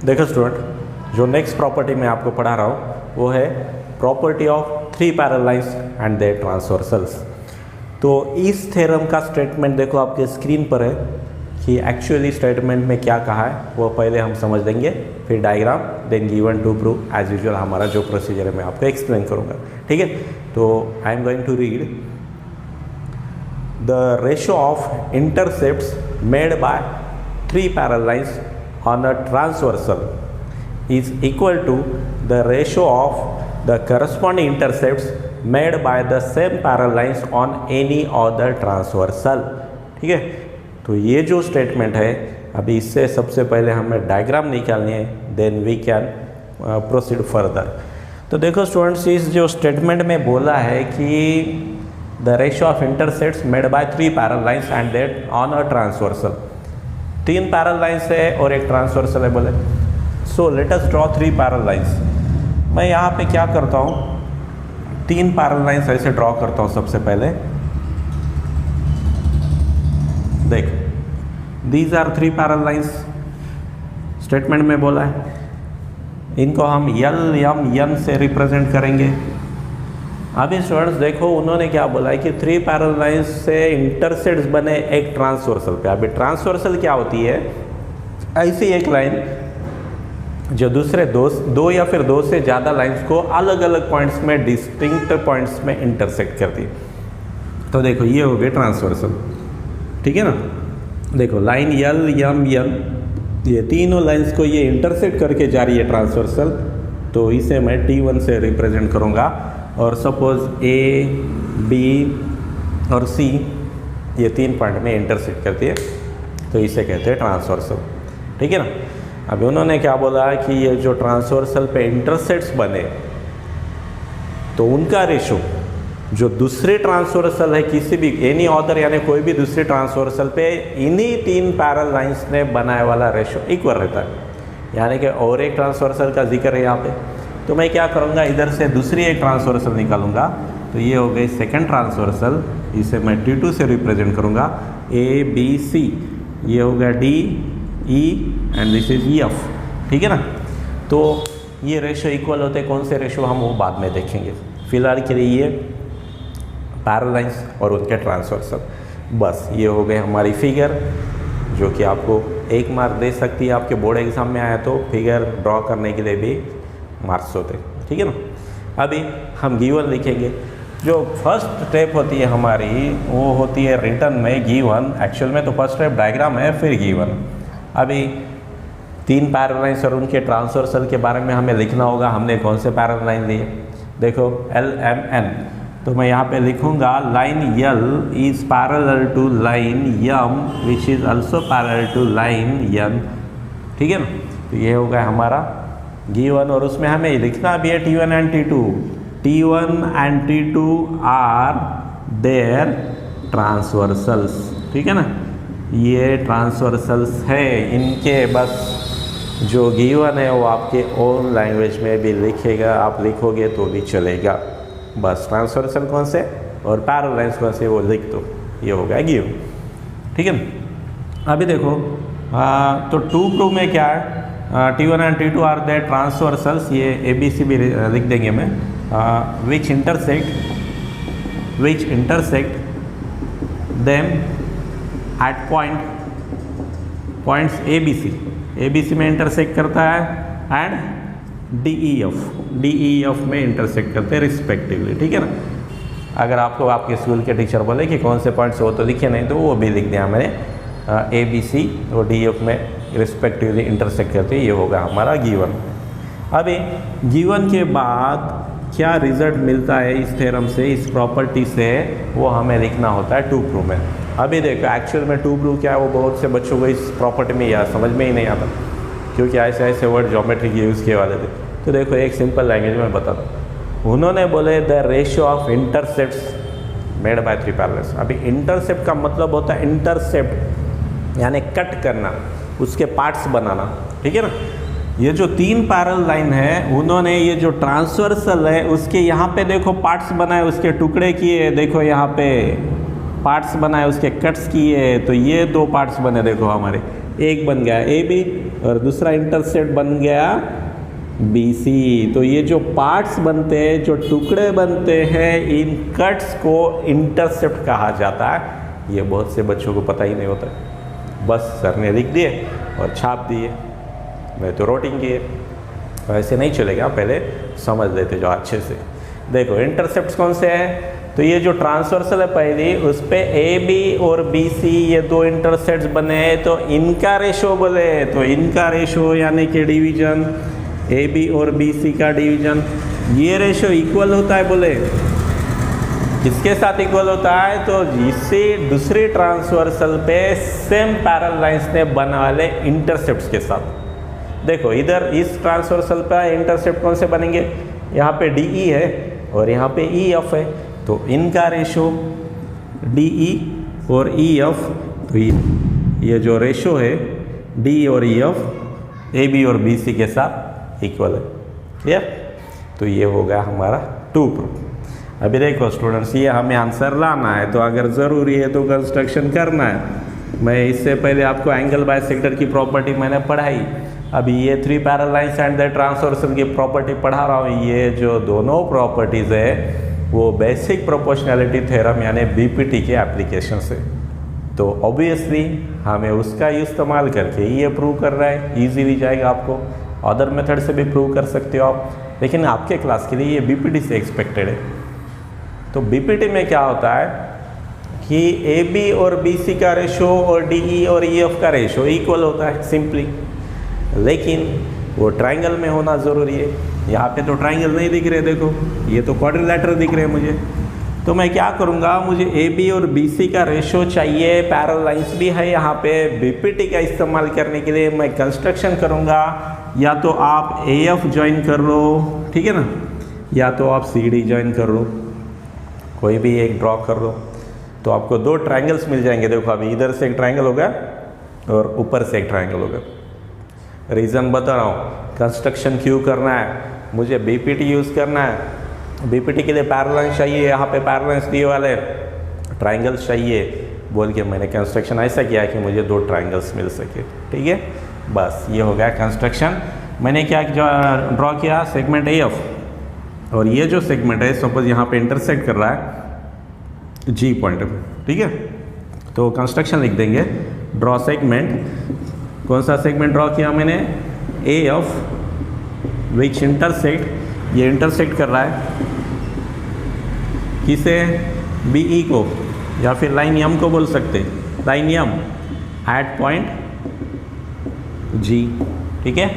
देखो स्टूडेंट, जो next property मैं आपको पढ़ा रहा हूँ वो है property of three parallel lines and their transversals. तो इस थ्योरम का स्टेटमेंट देखो आपके स्क्रीन पर है कि एक्चुअली स्टेटमेंट में क्या कहा है वो पहले हम समझ लेंगे, फिर diagram, then given to prove as usual हमारा जो प्रोसीजर है मैं आपको एक्सप्लेन करूँगा। ठीक है, तो I am going to read the ratio of intercepts made by three parallel lines on a transversal is equal to the ratio of the corresponding intercepts made by the same parallel lines on any other transversal। ठीक है, तो ये जो statement है अभी इससे सबसे पहले हमें डायग्राम निकालनी है, then we can proceed further. तो देखो स्टूडेंट्स, इस जो स्टेटमेंट में बोला है कि the ratio of intercepts made by three parallel lines and that on a transversal, तीन पैरेलल लाइंस है और एक ट्रांसवर्सल है बोले। So let us draw three parallel lines. मैं यहाँ पे क्या करता हूँ, तीन पैरेलल लाइंस ऐसे ड्रॉ करता हूँ। सबसे पहले देख, these are three parallel lines, statement में बोला है। इनको हम यल यम यन से रिप्रेजेंट करेंगे। अभी स्टूडेंट्स देखो, उन्होंने क्या बोला है कि थ्री पैरेलल लाइंस से इंटरसेप्ट्स बने एक ट्रांसवर्सल पे। अभी ट्रांसवर्सल क्या होती है, ऐसी एक लाइन जो दूसरे दो या फिर दो से ज़्यादा लाइंस को अलग अलग पॉइंट्स में, डिस्टिंक्ट पॉइंट्स में इंटरसेक्ट करती है। तो देखो ये हो गए ट्रांसवर्सल, ठीक है ना। देखो लाइन यल यम यन, ये तीनों लाइंस को ये इंटरसेक्ट करके जा रही है ट्रांसवर्सल, तो इसे मैं T1 से रिप्रेजेंट करूँगा। और सपोज A, B और C ये तीन पॉइंट में इंटरसेक्ट करती है, तो इसे कहते हैं ट्रांसवर्सल। ठीक है ना। अभी उन्होंने क्या बोला कि ये जो ट्रांसवर्सल पे इंटरसेक्ट्स बने तो उनका रेशो जो दूसरे ट्रांसवर्सल है किसी भी एनी अदर यानी कोई भी दूसरे ट्रांसवर्सल पे इन्हीं तीन पैरेलल लाइंस ने बनाए वाला रेशो इक्वल रहता है। यानी कि और एक ट्रांसवर्सल का जिक्र है यहाँ पे, तो मैं क्या करूँगा, इधर से दूसरी एक ट्रांसवर्सल निकालूंगा। तो ये हो गई सेकंड ट्रांसवर्सल, इसे मैं T2 से रिप्रेजेंट करूँगा। A B C, ये हो गया D E and this is F। ठीक है ना। तो ये रेशो इक्वल होते हैं, कौन से रेशो हम वो बाद में देखेंगे। फिलहाल के लिए ये पैरेलल लाइंस और उनके ट्रांसवर्सल, बस ये हो गए हमारी फिगर, जो कि आपको एक मार्क दे सकती है। आपके बोर्ड एग्जाम में आया तो फिगर ड्रॉ करने के लिए भी मार्क्स होते हैं। ठीक है ना। अभी हम गिवन लिखेंगे। जो फर्स्ट स्टेप होती है हमारी वो होती है रिटर्न में गिवन। एक्चुअल में तो फर्स्ट स्टेप डायग्राम है, फिर गिवन। अभी तीन पैरेलल लाइंस और उनके ट्रांसवर्सल के बारे में हमें लिखना होगा। हमने कौन से पैरेलल लाइन लिए, देखो LMN, तो मैं यहाँ पे लिखूँगा line L is parallel to line M which is also parallel to line N. ठीक है ना। तो ये हो गया हमारा गिवन, और उसमें हमें लिखना भी है T1 and T2। T1 and T2 are their transversals. ठीक है ना, ये ट्रांसवर्सल्स है इनके। बस जो गिवन है वो आपके ओन लैंग्वेज में भी लिखेगा, आप लिखोगे तो भी चलेगा। बस ट्रांसवर्सल कौन से और पैरेलल लाइंस कौन से वो लिख दो, ये हो गया गिवन। ठीक है ना। अभी देखो तो टू प्रूव में क्या है, T1 and T2 are their transversals, ये ABC भी लिख देंगे मैं। Which intersect them at points ABC में इंटरसेक्ट करता है एंड DEF में इंटरसेक्ट करते हैं रिस्पेक्टिवली। ठीक है ना। अगर आपको आपके स्कूल के टीचर बोले कि कौन से पॉइंट्स हो तो लिखे, नहीं तो वो भी लिख दिया मैंने, ABC और DEF में रिस्पेक्टिवली इंटरसेक्ट करते हैं। ये होगा हमारा गिवन। अभी गिवन के बाद क्या रिजल्ट मिलता है इस थ्योरम से, इस प्रॉपर्टी से, वो हमें लिखना होता है टू प्रूव में। अभी देखो एक्चुअल में टू प्रूव क्या है वो बहुत से बच्चों को इस प्रॉपर्टी में या समझ में ही नहीं आता, क्योंकि ऐसे ऐसे वर्ड ज्योमेट्री के यूज़ किए वाले थे। तो देखो एक सिंपल लैंग्वेज में बताता हूँ। उन्होंने बोले the ratio of intercepts made by three parallels. अभी इंटरसेप्ट का मतलब होता है इंटरसेप्ट यानी कट करना, उसके पार्ट्स बनाना। ठीक है ना। ये जो तीन पैरेलल लाइन है उन्होंने ये जो ट्रांसवर्सल है उसके यहाँ पे देखो पार्ट्स बनाए, उसके टुकड़े किए, देखो यहाँ पे पार्ट्स बनाए, उसके कट्स किए। तो ये दो पार्ट्स बने, देखो हमारे एक बन गया AB और दूसरा इंटरसेप्ट बन गया BC। तो ये जो पार्ट्स बनते हैं, जो टुकड़े बनते हैं, इन कट्स को इंटरसेप्ट कहा जाता है। ये बहुत से बच्चों को पता ही नहीं होता, बस सर ने लिख दिए और छाप दिए, मैं तो रोटिंग किए। तो ऐसे नहीं चलेगा, पहले समझ लेते जो अच्छे से। देखो इंटरसेप्ट्स कौन से हैं, तो ये जो ट्रांसवर्सल है पहली, उस पे AB और BC ये दो इंटरसेप्ट्स बने हैं, तो इनका रेशो बोले, तो इनका रेशो यानी कि डिवीजन, AB और BC का डिवीजन, ये रेशो इक्वल होता है बोले, किसके साथ इक्वल होता है, तो जिससे दूसरी ट्रांसवर्सल पे सेम पैरेलल लाइंस ने बना वाले इंटरसेप्ट्स के साथ। देखो इधर इस ट्रांसवर्सल पे इंटरसेप्ट कौन से बनेंगे, यहाँ पे DE है और यहाँ पे EF है, तो इनका रेशो DE और EF, तो ये जो रेशो है DE और EF AB और BC के साथ इक्वल है। क्लियर? तो ये हो गया हमारा 2 प्रूफ। अभी देखो स्टूडेंट्स, ये हमें आंसर लाना है, तो अगर ज़रूरी है तो कंस्ट्रक्शन करना है। मैं इससे पहले आपको एंगल बाइसेक्टर की प्रॉपर्टी मैंने पढ़ाई, अभी ये 3 parallel lines and the transversal की प्रॉपर्टी पढ़ा रहा हूँ। ये जो दोनों प्रॉपर्टीज़ है वो बेसिक प्रोपोर्शनैलिटी थ्योरम यानी BPT के एप्लीकेशन से, तो ऑब्वियसली हमें उसका इस्तेमाल करके ये प्रूव कर रहा है। इजीली जाएगा आपको, अदर मेथड से भी प्रूव कर सकते हो आप, लेकिन आपके क्लास के लिए ये BPT से एक्सपेक्टेड है। तो BPT में क्या होता है कि AB और BC का रेशो और DE और EF का रेशो इक्वल होता है सिंपली, लेकिन वो ट्राइंगल में होना ज़रूरी है। यहाँ पे तो ट्राइंगल नहीं दिख रहे, देखो ये तो क्वाड्रिलेटरल दिख रहे हैं मुझे। तो मैं क्या करूँगा, मुझे AB और BC का रेशो चाहिए, पैरेलल लाइंस भी है यहाँ पे। BPT का इस्तेमाल करने के लिए मैं कंस्ट्रक्शन करूँगा, या तो आप AF ज्वाइन कर लो, ठीक है ना, या तो आप CD ज्वाइन कर लो, कोई भी एक ड्रॉ कर लो, तो आपको 2 ट्राइंगल्स मिल जाएंगे। देखो अभी इधर से एक ट्राइंगल होगा और ऊपर से एक ट्राइंगल होगा। रीज़न बता रहा हूँ, कंस्ट्रक्शन क्यों करना है, मुझे BPT यूज़ करना है। BPT के लिए पैरेलल लाइंस चाहिए, यहाँ पे पैरेलल लाइंस दिए वाले ट्राइंगल्स चाहिए, बोल के मैंने कंस्ट्रक्शन ऐसा किया कि मुझे 2 ट्राइंगल्स मिल सके। ठीक है, बस ये हो गया कंस्ट्रक्शन। मैंने क्या ड्रॉ किया, सेगमेंट AF, और ये जो सेगमेंट है सपोज यहाँ पे इंटरसेक्ट कर रहा है G पॉइंट पे, ठीक है। तो कंस्ट्रक्शन लिख देंगे, ड्रॉ सेगमेंट। कौन सा सेगमेंट ड्रॉ किया मैंने, AF विच इंटरसेक्ट, ये इंटरसेक्ट कर रहा है किसे, BE को, या फिर लाइन M को बोल सकते, line M at point G। ठीक है,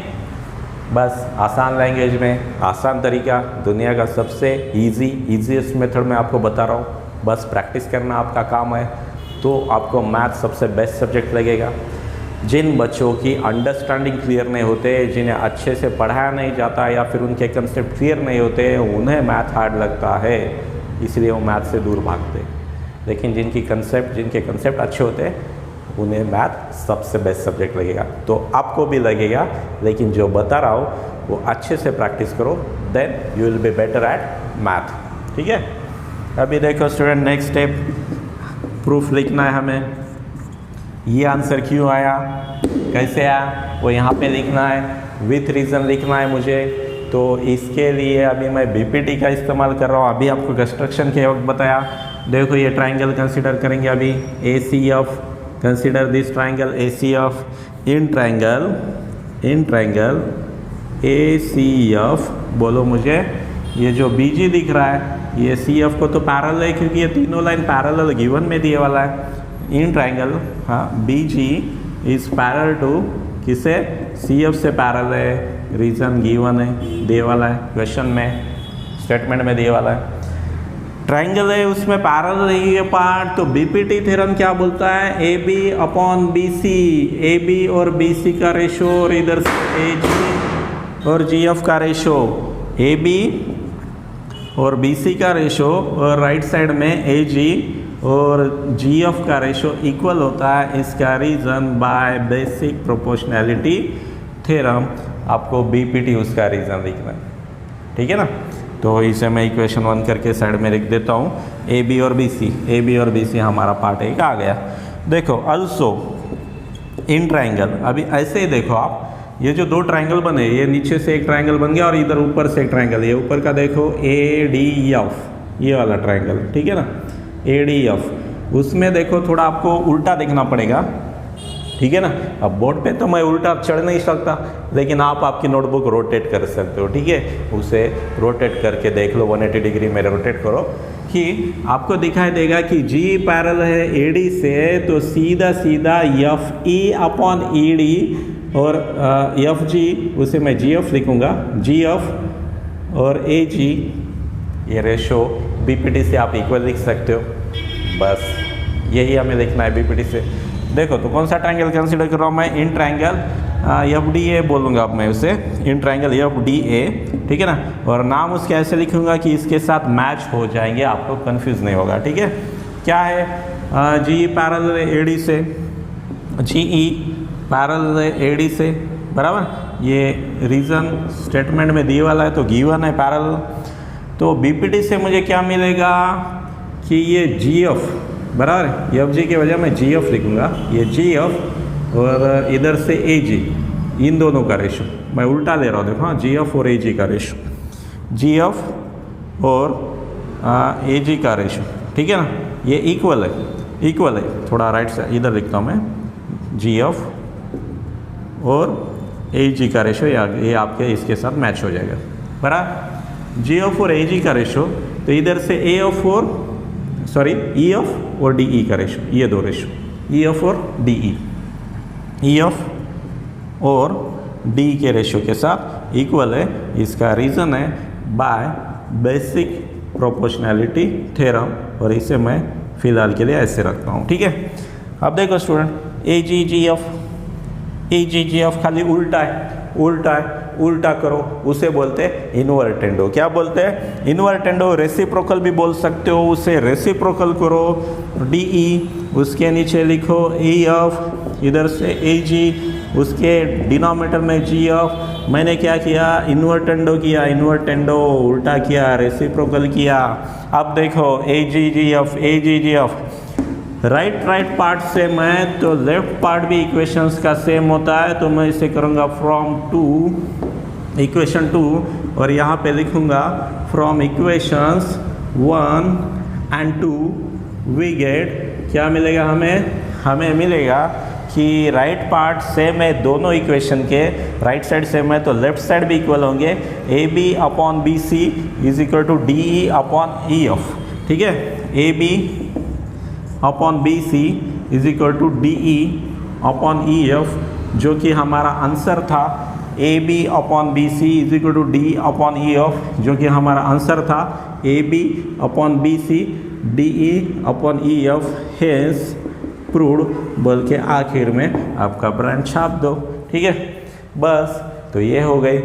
बस आसान लैंग्वेज में आसान तरीका, दुनिया का सबसे ईजीएस्ट मेथड में आपको बता रहा हूँ। बस प्रैक्टिस करना आपका काम है, तो आपको मैथ सबसे बेस्ट सब्जेक्ट लगेगा। जिन बच्चों की अंडरस्टैंडिंग क्लियर नहीं होते, जिन्हें अच्छे से पढ़ाया नहीं जाता, या फिर उनके कंसेप्ट क्लियर नहीं होते, उन्हें मैथ हार्ड लगता है, इसलिए वो मैथ से दूर भागते। लेकिन जिनके कंसेप्ट अच्छे होते हैं, उन्हें मैथ सबसे बेस्ट सब्जेक्ट लगेगा। तो आपको भी लगेगा, लेकिन जो बता रहा हूँ वो अच्छे से प्रैक्टिस करो, then you will be better at math. ठीक है, अभी देखो स्टूडेंट, नेक्स्ट स्टेप प्रूफ लिखना है हमें। ये आंसर क्यों आया, कैसे आया, वो यहाँ पे लिखना है, विथ रीज़न लिखना है मुझे। तो इसके लिए अभी मैं BPT का इस्तेमाल कर रहा हूँ। अभी आपको कंस्ट्रक्शन के वक्त बताया, देखो ये ट्राइंगल कंसीडर करेंगे अभी, ACF, consider this triangle ACF, in triangle ACF बोलो मुझे, ये जो BG दिख रहा है ये CF को तो पैरेलल है, क्योंकि ये तीनों लाइन पैरेलल गिवन में दिए वाला है। In triangle BG is parallel to किसे, CF से पैरेलल है, रीजन गिवन है, दिए वाला है क्वेश्चन में, स्टेटमेंट में दिए वाला है। ट्राइंगल है उसमें पैरेलल है ये पार्ट, तो BPT थ्योरम क्या बोलता है, AB अपॉन BC, AB और BC का रेशो, और इधर से AG और GF का रेशो, AB और BC का रेशो, और राइट साइड में AG और GF का रेशो इक्वल होता है। इसका reason by basic proportionality theorem, आपको BPT उसका रीज़न लिखना है। ठीक है ना, तो इसे मैं इक्वेशन 1 करके साइड में लिख देता हूँ। AB और BC हमारा पार्ट 1 आ गया। देखो अल्सो इन ट्राइंगल, अभी ऐसे ही देखो आप, ये जो दो ट्रायंगल बने, ये नीचे से एक ट्रायंगल बन गया और इधर ऊपर से एक ट्रायंगल, ये ऊपर का देखो ADF, ये वाला ट्रायंगल, ठीक है ना, ADF। उसमें देखो थोड़ा आपको उल्टा देखना पड़ेगा, ठीक है ना। अब बोर्ड पे तो मैं उल्टा चढ़ नहीं सकता, लेकिन आप आपकी नोटबुक रोटेट कर सकते हो, ठीक है। उसे रोटेट करके देख लो, 180 डिग्री में रोटेट करो कि आपको दिखाई देगा कि G पैरेलल है AD से, तो सीधा सीधा FE अपॉन ED और FG, उसे मैं GF लिखूंगा, GF और AG, ये रेशो BPT से आप इक्वल लिख सकते हो। बस यही हमें लिखना है BPT से। देखो तो कौन सा ट्रायंगल कंसीडर कर रहा हूँ मैं, इन ट्रायंगल FDA बोलूँगा अब मैं उसे, इन ट्रायंगल FDA, ठीक है ना। और नाम उसके ऐसे लिखूँगा कि इसके साथ मैच हो जाएंगे, आपको कंफ्यूज नहीं होगा, ठीक है। क्या है, GE पैरेलल AD से, GE पैरेलल AD से, बराबर। ये रीज़न स्टेटमेंट में दिए वाला है तो गिवन है पैरेलल। तो BPT से मुझे क्या मिलेगा कि ये GF, बराबर, FG के वजह मैं GF लिखूँगा, ये GF और इधर से AG, इन दोनों का रेशो मैं उल्टा ले रहा हूँ, देखो हाँ, GF और AG का रेशो, GF और AG का रेशो, ठीक है ना, ये इक्वल है। थोड़ा राइट से इधर लिखता हूँ मैं, GF और AG का रेशो, ये आपके इसके साथ मैच हो जाएगा, बराबर। GF और AG का रेशो, तो इधर से EF और DE का रेशो, ये दो रेशो, EF और DE, EF और D के रेशो के साथ इक्वल है। इसका रीज़न है बाय बेसिक प्रोपोर्शनैलिटी थ्योरम, और इसे मैं फिलहाल के लिए ऐसे रखता हूँ, ठीक है। अब देखो स्टूडेंट, AGGF खाली उल्टा करो, उसे बोलते हैं इन्वर्टेंडो। क्या बोलते हैं, इन्वर्टेंडो। रेसिप्रोकल भी बोल सकते हो, उसे रेसिप्रोकल करो। DE उसके नीचे लिखो EF, इधर से AG, उसके डिनोमिनेटर में GF। मैंने क्या किया, इन्वर्टेंडो उल्टा किया, रेसिप्रोकल किया। अब देखो AGGF राइट पार्ट से मैं, तो लेफ्ट पार्ट भी इक्वेशंस का सेम होता है, तो मैं इसे करूँगा फ्रॉम टू इक्वेशन 2, और यहाँ पे लिखूँगा from equations 1 and 2 we get, क्या मिलेगा हमें मिलेगा कि राइट पार्ट सेम है दोनों इक्वेशन के, राइट साइड सेम है तो लेफ्ट साइड भी इक्वल होंगे। AB upon BC is equal to DE upon EF, ठीक है। AB upon BC is equal to DE upon EF, जो कि हमारा आंसर था। AB upon BC is equal to DE upon EF, जो कि हमारा आंसर था। AB upon BC DE upon EF hence proved, बोल के आखिर में आपका ब्रांड छाप दो, ठीक है। बस तो ये हो गई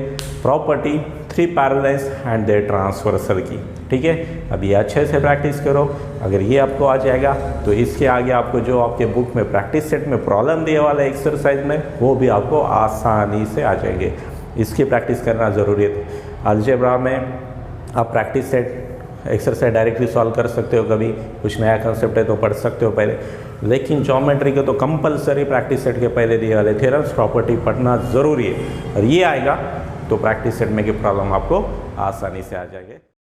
property 3 parallels and their transversal की, ठीक है। अब ये अच्छे से प्रैक्टिस करो। अगर ये आपको आ जाएगा तो इसके आगे आपको जो आपके बुक में प्रैक्टिस सेट में प्रॉब्लम दिए वाला एक्सरसाइज में, वो भी आपको आसानी से आ जाएंगे। इसकी प्रैक्टिस करना ज़रूरी है। अलजेब्रा में आप practice set exercise directly solve कर सकते हो, कभी कुछ नया कंसेप्ट है तो पढ़ सकते हो पहले, लेकिन ज्योमेट्री के तो कंपलसरी प्रैक्टिस सेट के पहले दिए वाले थ्योरम्स प्रॉपर्टी पढ़ना ज़रूरी है। और ये आएगा तो प्रैक्टिस सेट में की प्रॉब्लम आपको आसानी से आ जाएंगे।